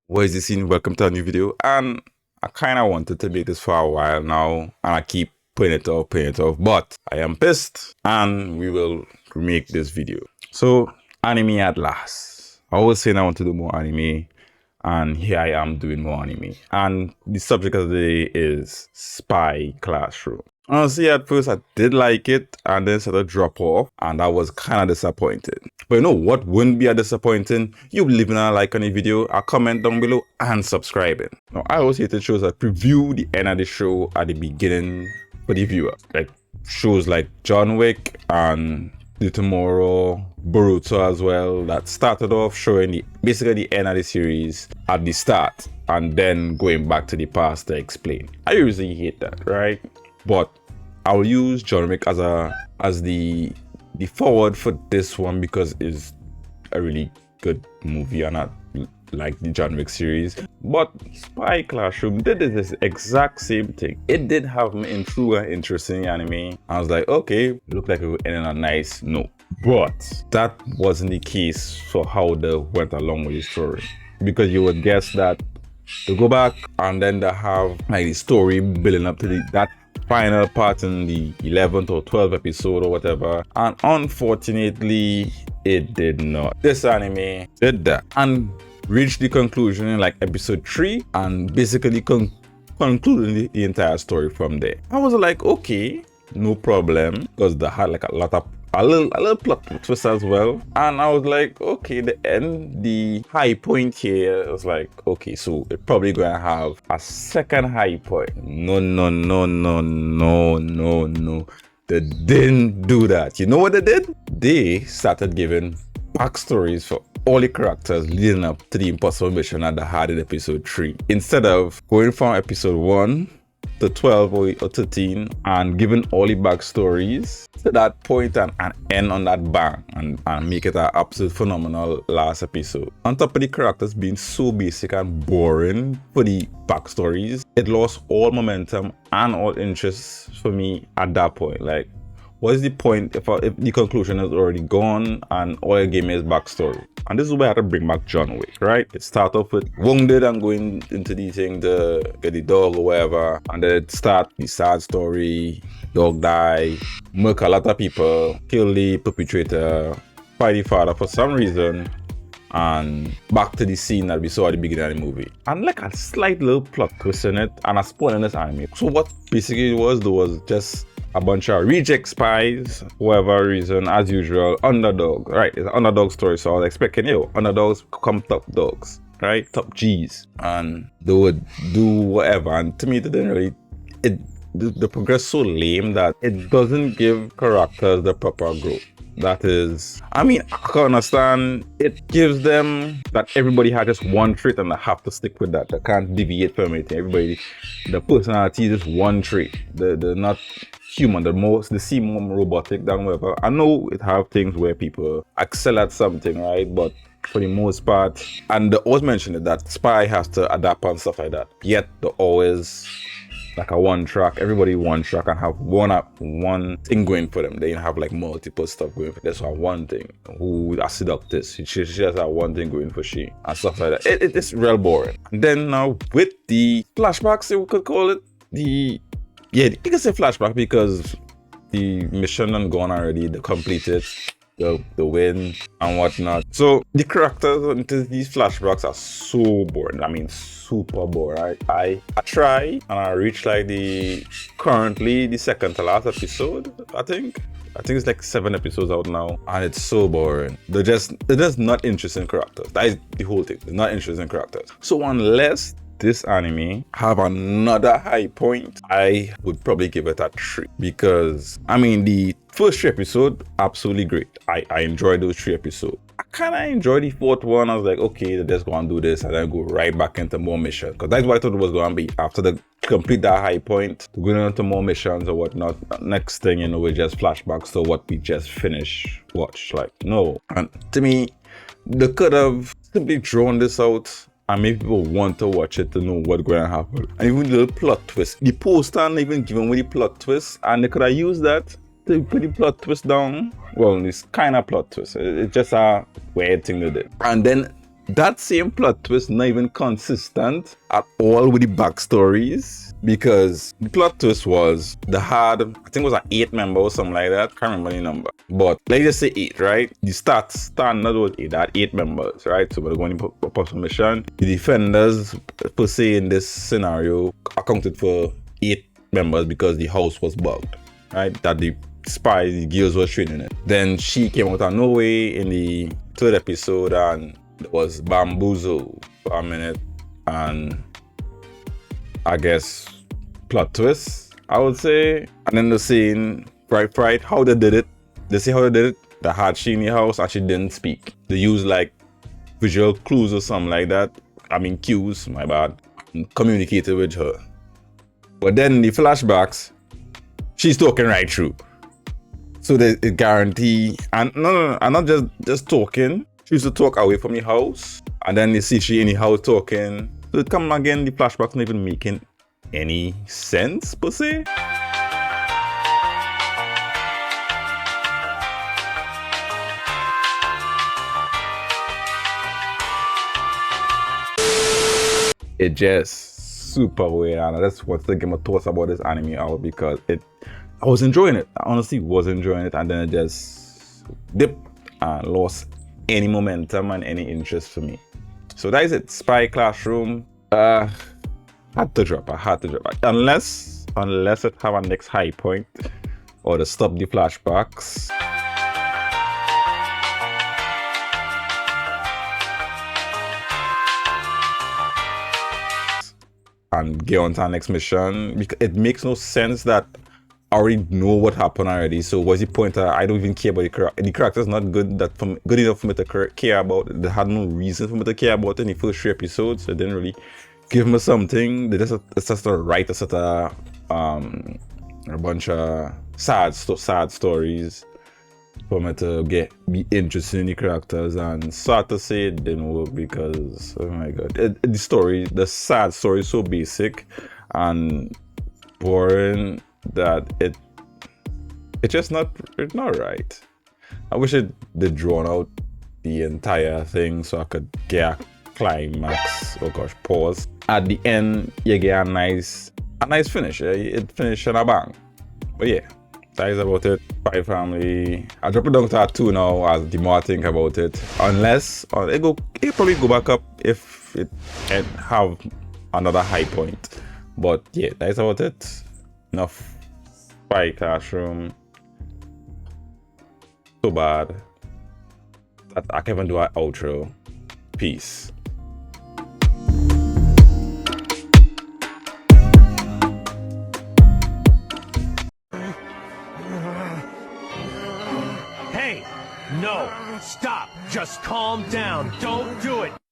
What is this scene? Welcome to a new video. And I kind of wanted to make this for a while now, and I keep putting it off, but I am pissed, and we will make this video. So, anime at last. I was saying I want to do more anime, and here I am doing more anime. And the subject of the day is Spy Classroom. Honestly, at first I did like it, and then started to drop off, and I was kind of disappointed. But you know what wouldn't be a disappointing? You leaving a like on the video, a comment down below, and subscribing. Now, I always hate shows that preview the end of the show at the beginning for the viewer. Like shows like John Wick and The Tomorrow, Boruto as well, that started off showing basically the end of the series at the start, and then going back to the past to explain. I usually hate that, right? But I'll use John Wick as the forward for this one because it's a really good movie and I like the John Wick series. But Spy Classroom did this exact same thing. It did have me in true and interesting anime. I was like, okay, looked like it would end on a nice note. But that wasn't the case for how they went along with the story. Because you would guess that to go back and then they have like the story building up to that final part in the 11th or 12th episode or whatever, and unfortunately it did not. This anime did that and reached the conclusion in like episode 3 and basically concluding the entire story from there. I was like, okay, no problem, because they had like a little plot twist as well, and I was like, okay, the high point here was like, okay, so it's probably gonna have a second high point. No, they didn't do that. You know what they did? They started giving backstories for all the characters leading up to the impossible mission that they had in episode 3, instead of going from episode 1 to 12 or 13 and giving all the backstories to that point and end on that bang and make it an absolute phenomenal last episode. On top of the characters being so basic and boring for the backstories, it lost all momentum and all interest for me at that point. Like, what is the point if the conclusion is already gone and all you gave me is backstory? And this is where I had to bring back John Wick, right? It start off with wounded and going into the thing to get the dog or whatever, and then it start the sad story, dog die, murk a lot of people, kill the perpetrator, fight the father for some reason, and back to the scene that we saw at the beginning of the movie. And like a slight little plot twist in it, and a spoiler in this anime. So what basically it was just a bunch of reject spies, whatever reason, as usual, underdog, right? It's an underdog story, so I was expecting, underdogs come top dogs, right? Top G's, and they would do whatever. And to me, it didn't really, the progress so lame that it doesn't give characters the proper growth. That is, I mean, I can understand it gives them that everybody has just one trait and they have to stick with that. They can't deviate from anything. Everybody, the personality is just one trait. They're not human. They seem more robotic than whatever. I know it have things where people excel at something, right? But for the most part, and they always mention that Spy has to adapt and stuff like that. Yet they always like a one track, everybody one track and have one thing going for them. They didn't have like multiple stuff going for them. That's one thing. Who has seducted this? She has that one thing going for she and stuff like that. It's real boring. And then now with the flashbacks, you could call it you can say flashback because the mission done gone already. They completed the win and whatnot. So the characters into these flashbacks are so boring. I mean, super boring. I try and I reach like currently the second to last episode. I think it's like 7 episodes out now, and it's so boring. They're just not interesting characters. That is the whole thing. They're not interesting characters. So unless this anime have another high point, I would probably give it a 3, because I mean the first 3 episodes absolutely great. I enjoyed those 3 episodes. I kind of enjoyed the 4th one. I was like, okay, they're just gonna do this and then go right back into more missions, because that's what I thought it was gonna be. After they complete that high point, going into more missions or whatnot, next thing you know, we just flashbacks to what we just finished watch. Like, no. And to me, they could have simply drawn this out and make people want to watch it to know what's going to happen. And even the little plot twist. The poster not even given with the plot twist, and they could have used that to put the plot twist down. Well, it's kind of plot twist. It's just a weird thing to do. And then that same plot twist not even consistent at all with the backstories, because the plot twist was I think it was an 8 member or something like that. Can't remember the number, but let's just say 8, right? You standard with 8, that 8 members, right? So we're going to put some mission. The defenders per se in this scenario accounted for 8 members because the house was bugged, right? That the spies, the girls were training it. Then she came out of nowhere in the 3rd episode and was bamboozled for a minute, and I guess plot twist, I would say. And then the scene, right, how they did it. They see how they did it. They had she in the house and she didn't speak. They used like visual clues or something like that. I mean cues, my bad. And communicated with her. But then in the flashbacks, she's talking right through. So they guarantee, and no, I'm not just talking. She used to talk away from the house, and then you see she in the house talking. So it come again, the flashbacks not even making any sense per se. It just super weird, and that's what's thinking my thoughts about this anime out, because I was enjoying it. I honestly was enjoying it, and then it just dipped and lost any momentum and any interest for me. So that is it. Spy Classroom. I had to drop it. Unless it have a next high point or to stop the flashbacks. And get on to our next mission, because it makes no sense that I already know what happened already. So what's the point? I don't even care about the character. The character's not good enough for me to care about. They had no reason for me to care about in the first 3 episodes. They didn't really give me something. They just write a sort of a bunch of sad stories for me to be interested in the characters, and sad to say it didn't work because, oh my god, the sad story is so basic and boring that it's not right. I wish it did drawn out the entire thing so I could get a climax. Oh gosh, pause. At the end, you get a nice finish. It finished on a bang. But yeah, that is about it. Spy Family. I drop it down to a 2 now as the more I think about it. Unless it probably go back up if it have another high point. But yeah, that is about it. Enough Spy Classroom. So bad that I can't even do an outro. Peace. Hey, no, stop. Just calm down. Don't do it.